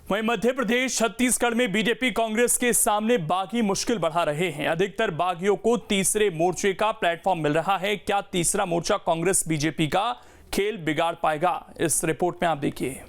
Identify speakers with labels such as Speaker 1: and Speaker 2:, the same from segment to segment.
Speaker 1: वहीं मध्य प्रदेश छत्तीसगढ़ में बीजेपी कांग्रेस के सामने बागी मुश्किल बढ़ा रहे हैं। अधिकतर बागियों को तीसरे मोर्चे का प्लेटफॉर्म मिल रहा है। क्या तीसरा मोर्चा कांग्रेस बीजेपी का खेल बिगाड़ पाएगा? इस रिपोर्ट में आप देखिए।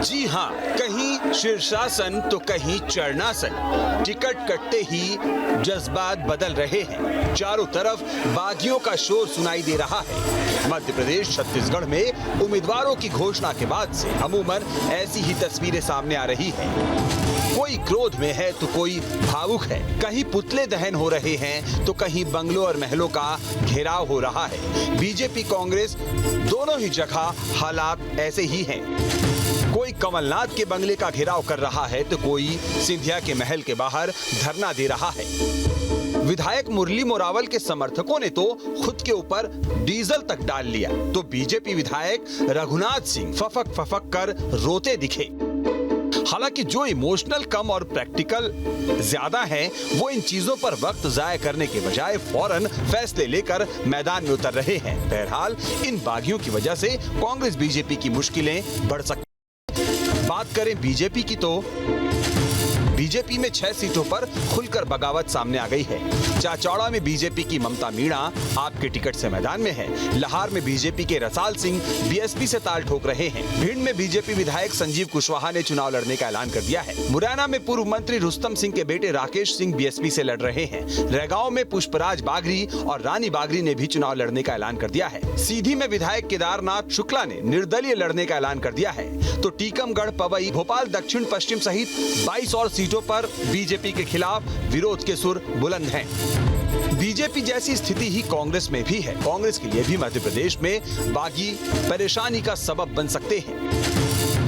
Speaker 2: जी हां, कहीं शीर्षासन तो कहीं चरणासन। टिकट कटते ही जज्बात बदल रहे हैं। चारों तरफ बागियों का शोर सुनाई दे रहा है। मध्य प्रदेश छत्तीसगढ़ में उम्मीदवारों की घोषणा के बाद से अमूमन ऐसी ही तस्वीरें सामने आ रही हैं। कोई क्रोध में है तो कोई भावुक है। कहीं पुतले दहन हो रहे हैं तो कहीं बंगलों और महलों का घेराव हो रहा है। बीजेपी कांग्रेस दोनों ही जगह हालात ऐसे ही हैं। कोई कमलनाथ के बंगले का घेराव कर रहा है तो कोई सिंधिया के महल के बाहर धरना दे रहा है। विधायक मुरली मोरावल के समर्थकों ने तो खुद के ऊपर डीजल तक डाल लिया तो बीजेपी विधायक रघुनाथ सिंह फफक फफक कर रोते दिखे। हालांकि जो इमोशनल कम और प्रैक्टिकल ज्यादा है, वो इन चीजों पर वक्त जाया करने के बजाय फौरन फैसले लेकर मैदान में उतर रहे हैं। बहरहाल इन बागियों की वजह से कांग्रेस बीजेपी की मुश्किलें बढ़ सकती। बात करें बीजेपी की तो बीजेपी में 6 सीटों पर खुलकर बगावत सामने आ गई है। चाचौड़ा में बीजेपी की ममता मीणा आपके टिकट से मैदान में है। लहार में बीजेपी के रसाल सिंह बीएसपी से ताल ठोक रहे हैं। भिंड में बीजेपी विधायक संजीव कुशवाहा ने चुनाव लड़ने का ऐलान कर दिया है। मुरैना में पूर्व मंत्री रुस्तम सिंह के बेटे राकेश सिंह बीएसपी से लड़ रहे हैं। रैगांव में पुष्पराज बागरी और रानी बागरी ने भी चुनाव लड़ने का ऐलान कर दिया है। सीधी में विधायक केदारनाथ शुक्ला ने निर्दलीय लड़ने का ऐलान कर दिया है। तो टीकमगढ़, पवई, भोपाल दक्षिण पश्चिम सहित 22 और सीटों पर बीजेपी के खिलाफ विरोध के सुर बुलंद हैं। बीजेपी जैसी स्थिति ही कांग्रेस में भी है। कांग्रेस के लिए भी मध्य प्रदेश में बागी परेशानी का सबब बन सकते हैं।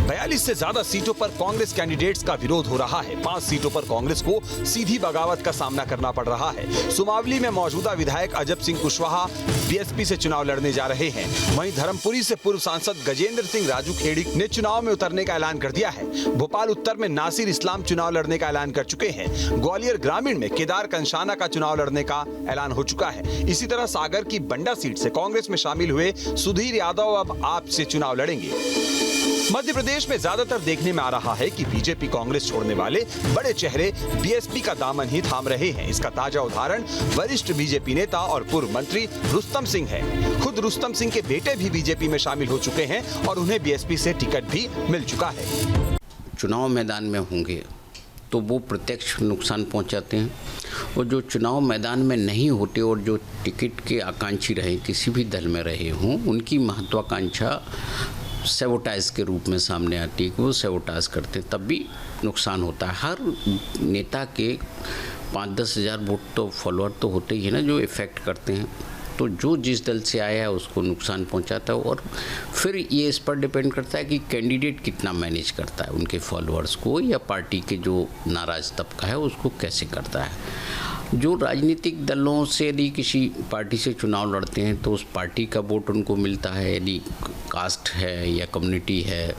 Speaker 2: 42 से ज्यादा सीटों पर कांग्रेस कैंडिडेट्स का विरोध हो रहा है। 5 सीटों पर कांग्रेस को सीधी बगावत का सामना करना पड़ रहा है। सुमावली में मौजूदा विधायक अजब सिंह कुशवाहा बीएसपी से चुनाव लड़ने जा रहे हैं। वहीं धर्मपुरी से पूर्व सांसद गजेंद्र सिंह राजू खेड़ी ने चुनाव में उतरने का ऐलान कर दिया है। भोपाल उत्तर में नासिर इस्लाम चुनाव लड़ने का ऐलान कर चुके हैं। ग्वालियर ग्रामीण में केदार कंशाना का चुनाव लड़ने का ऐलान हो चुका है। इसी तरह सागर की बंडा सीट से कांग्रेस में शामिल हुए सुधीर यादव अब आप से चुनाव लड़ेंगे। मध्य प्रदेश में ज्यादातर देखने में आ रहा है कि बीजेपी कांग्रेस छोड़ने वाले बड़े चेहरे बीएसपी का दामन ही थाम रहे हैं। इसका ताजा उदाहरण वरिष्ठ बीजेपी नेता और पूर्व मंत्री रुस्तम सिंह है। खुद रुस्तम सिंह के बेटे भी बीजेपी में शामिल हो चुके हैं और उन्हें बीएसपी से टिकट भी मिल चुका है।
Speaker 3: चुनाव मैदान में होंगे तो वो प्रत्यक्ष नुकसान पहुंचाते हैं, और जो चुनाव मैदान में नहीं होते और जो टिकट के आकांक्षी रहे, किसी भी दल में रहे हों, उनकी महत्वाकांक्षा सेवोटाइज के रूप में सामने आती है कि वो सेवोटाइज करते, तब भी नुकसान होता है। हर नेता के 5-10 हज़ार वोट तो फॉलोअर तो होते ही है ना, जो इफ़ेक्ट करते हैं। तो जो जिस दल से आया है उसको नुकसान पहुंचाता है, और फिर ये इस पर डिपेंड करता है कि कैंडिडेट कितना मैनेज करता है उनके फॉलोअर्स को, या पार्टी के जो नाराज़ तबका है उसको कैसे करता है। जो राजनीतिक दलों से यदि किसी पार्टी से चुनाव लड़ते हैं तो उस पार्टी का वोट उनको मिलता है। यदि कास्ट है या कम्युनिटी है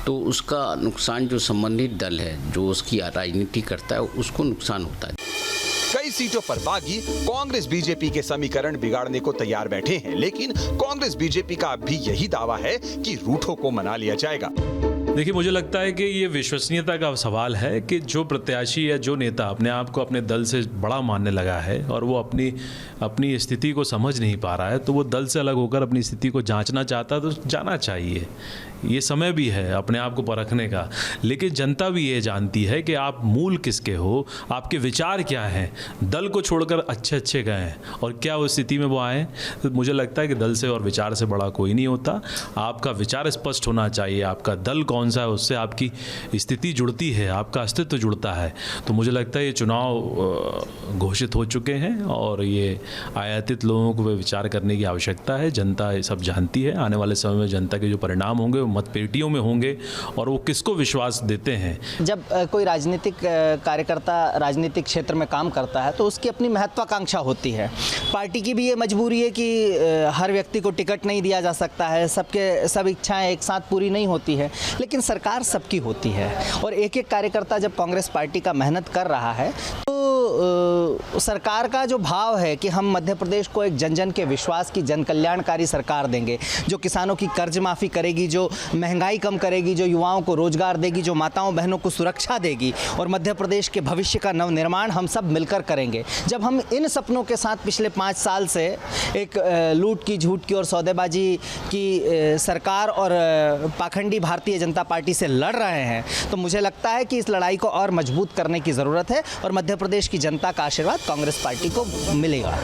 Speaker 3: तो उसका नुकसान जो संबंधित दल है जो उसकी राजनीति करता है उसको नुकसान होता है।
Speaker 2: कई सीटों पर बागी कांग्रेस बीजेपी के समीकरण बिगाड़ने को तैयार बैठे हैं, लेकिन कांग्रेस बीजेपी का अब भी यही दावा है कि रूठों को मना लिया जाएगा।
Speaker 4: देखिए, मुझे लगता है कि ये विश्वसनीयता का सवाल है कि जो प्रत्याशी या जो नेता अपने आप को अपने दल से बड़ा मानने लगा है और वो अपनी स्थिति को समझ नहीं पा रहा है, तो वो दल से अलग होकर अपनी स्थिति को जांचना चाहता है तो जाना चाहिए। ये समय भी है अपने आप को परखने का, लेकिन जनता भी ये जानती है कि आप मूल किसके हो, आपके विचार क्या हैं। दल को छोड़कर अच्छे गए हैं और क्या उस स्थिति में वो आए, तो मुझे लगता है कि दल से और विचार से बड़ा कोई नहीं होता। आपका विचार स्पष्ट होना चाहिए, आपका दल कौन सा है, उससे आपकी स्थिति जुड़ती है, आपका अस्तित्व जुड़ता है। तो मुझे लगता है ये चुनाव घोषित हो चुके हैं और ये आयातित लोगों को विचार करने की आवश्यकता है। जनता ये सब जानती है। आने वाले समय में जनता के जो परिणाम होंगे मतपेटियों में होंगे और वो किसको विश्वास देते हैं।
Speaker 5: जब कोई राजनीतिक कार्यकर्ता राजनीतिक क्षेत्र में काम करता है तो उसकी अपनी महत्वाकांक्षा होती है। पार्टी की भी ये मजबूरी है कि हर व्यक्ति को टिकट नहीं दिया जा सकता है, सब इच्छाएं एक साथ पूरी नहीं होती है, लेकिन सरकार सबकी होती है। और एक एक कार्यकर्ता जब कांग्रेस पार्टी का मेहनत कर रहा है तो सरकार का जो भाव है कि हम मध्य प्रदेश को एक जन जन के विश्वास की जन कल्याणकारी सरकार देंगे, जो किसानों की कर्ज माफ़ी करेगी, जो महंगाई कम करेगी, जो युवाओं को रोजगार देगी, जो माताओं बहनों को सुरक्षा देगी और मध्य प्रदेश के भविष्य का नवनिर्माण हम सब मिलकर करेंगे। जब हम इन सपनों के साथ पिछले 5 साल से एक लूट की, झूठ की और सौदेबाजी की सरकार और पाखंडी भारतीय जनता पार्टी से लड़ रहे हैं, तो मुझे लगता है कि इस लड़ाई को और मजबूत करने की ज़रूरत है और मध्य प्रदेश की जनता का आशीर्वाद कांग्रेस पार्टी को मिलेगा।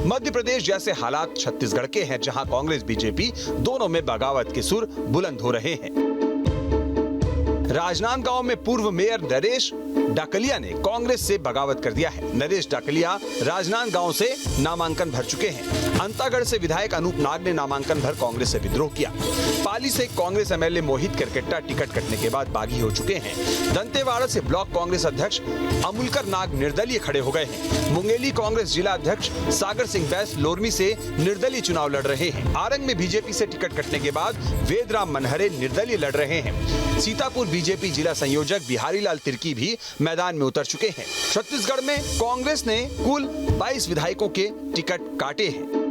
Speaker 2: मध्य प्रदेश जैसे हालात छत्तीसगढ़ के हैं, जहां कांग्रेस बीजेपी दोनों में बगावत के सुर बुलंद हो रहे हैं। राजनांदगांव में पूर्व मेयर नरेश डाकलिया ने कांग्रेस से बगावत कर दिया है। नरेश डाकलिया राजनांदगांव से नामांकन भर चुके हैं। अंतागढ़ से विधायक अनूप नाग ने नामांकन भर कांग्रेस से विद्रोह किया। पाली से कांग्रेस एमएलए मोहित करकेट्टा टिकट कटने के बाद बागी हो चुके हैं। दंतेवाड़ा से ब्लॉक कांग्रेस अध्यक्ष अमुलकर नाग निर्दलीय खड़े हो गए हैं। मुंगेली कांग्रेस जिला अध्यक्ष सागर सिंह बैस लोरमी से निर्दलीय चुनाव लड़ रहे हैं। आरंग में बीजेपी से टिकट कटने के बाद वेदराम मनहरे निर्दलीय लड़ रहे हैं। सीतापुर बीजेपी जिला संयोजक बिहारी लाल तिर्की भी मैदान में उतर चुके हैं। छत्तीसगढ़ में कांग्रेस ने कुल 22 विधायकों के टिकट काटे हैं।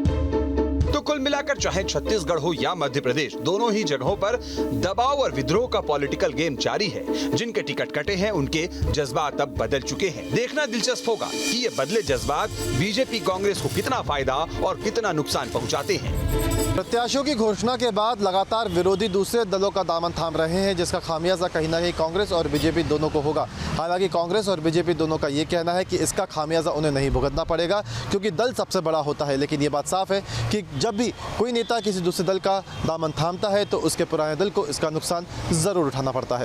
Speaker 2: तो कुल मिलाकर चाहे छत्तीसगढ़ हो या मध्य प्रदेश, दोनों ही जगहों पर दबाव और विद्रोह का पॉलिटिकल गेम जारी है। जिनके टिकट कटे हैं उनके जज्बात अब बदल चुके हैं। देखना दिलचस्प होगा कि ये बदले जज्बात बीजेपी कांग्रेस को कितना फायदा और कितना नुकसान पहुंचाते हैं।
Speaker 6: प्रत्याशियों की घोषणा के बाद लगातार विरोधी दूसरे दलों का दामन थाम रहे हैं, जिसका खामियाजा कहीं ना कहीं कांग्रेस और बीजेपी दोनों को होगा। हालांकि कांग्रेस और बीजेपी दोनों का ये कहना है कि इसका खामियाजा उन्हें नहीं भुगतना पड़ेगा, क्योंकि दल सबसे बड़ा होता है। लेकिन ये बात साफ है कि जब भी कोई नेता किसी दूसरे दल का दामन थामता है तो उसके पुराने दल को इसका नुकसान ज़रूर उठाना पड़ता है।